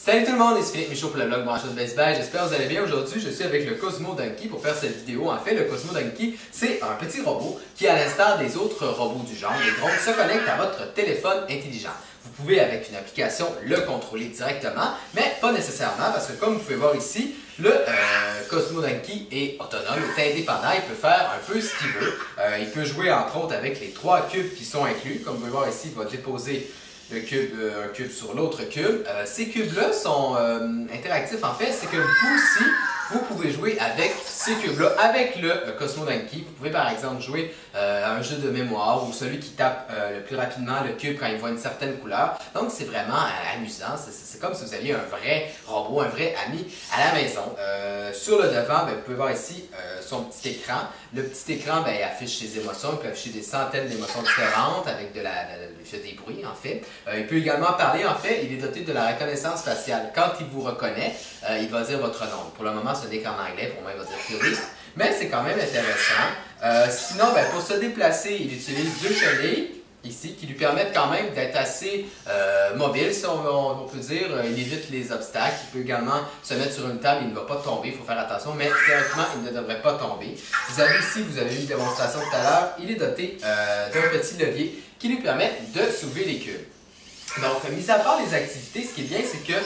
Salut tout le monde, c'est Philippe Michaud pour le blog Branchot de Best Buy. J'espère que vous allez bien. Aujourd'hui, je suis avec le Cosmo Donkey pour faire cette vidéo. En fait, le Cosmo Donkey, c'est un petit robot qui, à l'instar des autres robots du genre, les drones, se connecte à votre téléphone intelligent. Vous pouvez, avec une application, le contrôler directement, mais pas nécessairement, parce que comme vous pouvez voir ici, le Cosmo Donkey est autonome, est indépendant, il peut faire un peu ce qu'il veut. Il peut jouer entre autres avec les 3 cubes qui sont inclus. Comme vous pouvez voir ici, il va déposer un cube sur l'autre cube. Ces cubes-là sont interactifs en fait, c'est que vous aussi, vous pouvez jouer avec ces cubes-là, avec le Cosmo Donkey. Vous pouvez par exemple jouer à un jeu de mémoire ou celui qui tape le plus rapidement le cube quand il voit une certaine couleur. Donc c'est vraiment amusant, c'est comme si vous aviez un vrai robot, un vrai ami à la maison. Sur le devant, vous pouvez voir ici son petit écran. Le petit écran affiche ses émotions, il peut afficher des centaines d'émotions différentes avec des bruits en fait. Il peut également parler, en fait, il est doté de la reconnaissance faciale. Quand il vous reconnaît, il va dire votre nom. Pour le moment, ce n'est qu'en anglais, pour moi, il va dire Philippe. Mais c'est quand même intéressant. Sinon, pour se déplacer, il utilise 2 chenilles ici qui lui permettent quand même d'être assez mobile, si on peut dire. Il évite les obstacles. Il peut également se mettre sur une table, il ne va pas tomber, il faut faire attention, mais théoriquement, il ne devrait pas tomber. Vous avez ici, vous avez eu une démonstration tout à l'heure, il est doté d'un petit levier qui lui permet de soulever les cubes. Donc, mis à part les activités, ce qui est bien, c'est que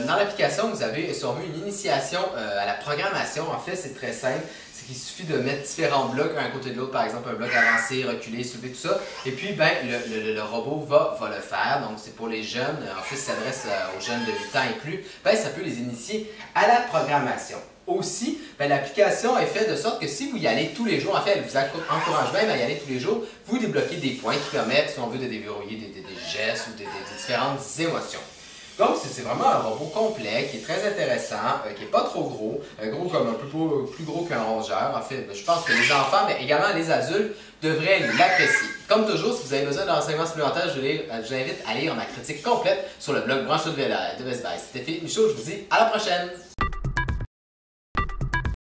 dans l'application, vous avez sûrement une initiation à la programmation. En fait, c'est très simple. C'est qu'il suffit de mettre différents blocs un à côté de l'autre, par exemple un bloc avancé, reculé, soulevé, tout ça. Et puis, le robot va le faire. Donc, c'est pour les jeunes. En fait, ça s'adresse aux jeunes de 8 ans et plus. Ça peut les initier à la programmation. Aussi, l'application est faite de sorte que si vous y allez tous les jours, en fait, elle vous encourage même à y aller tous les jours, vous débloquez des points qui permettent, si on veut, de déverrouiller des gestes ou des différentes émotions. Donc, c'est vraiment un robot complet qui est très intéressant, qui n'est pas trop gros, gros comme un peu plus gros qu'un rongeur. En fait, je pense que les enfants, mais également les adultes, devraient l'apprécier. Comme toujours, si vous avez besoin d'enseignements supplémentaires, je vous invite à lire ma critique complète sur le blog Branchot de Best Buy. C'était Philippe Michaud, je vous dis à la prochaine!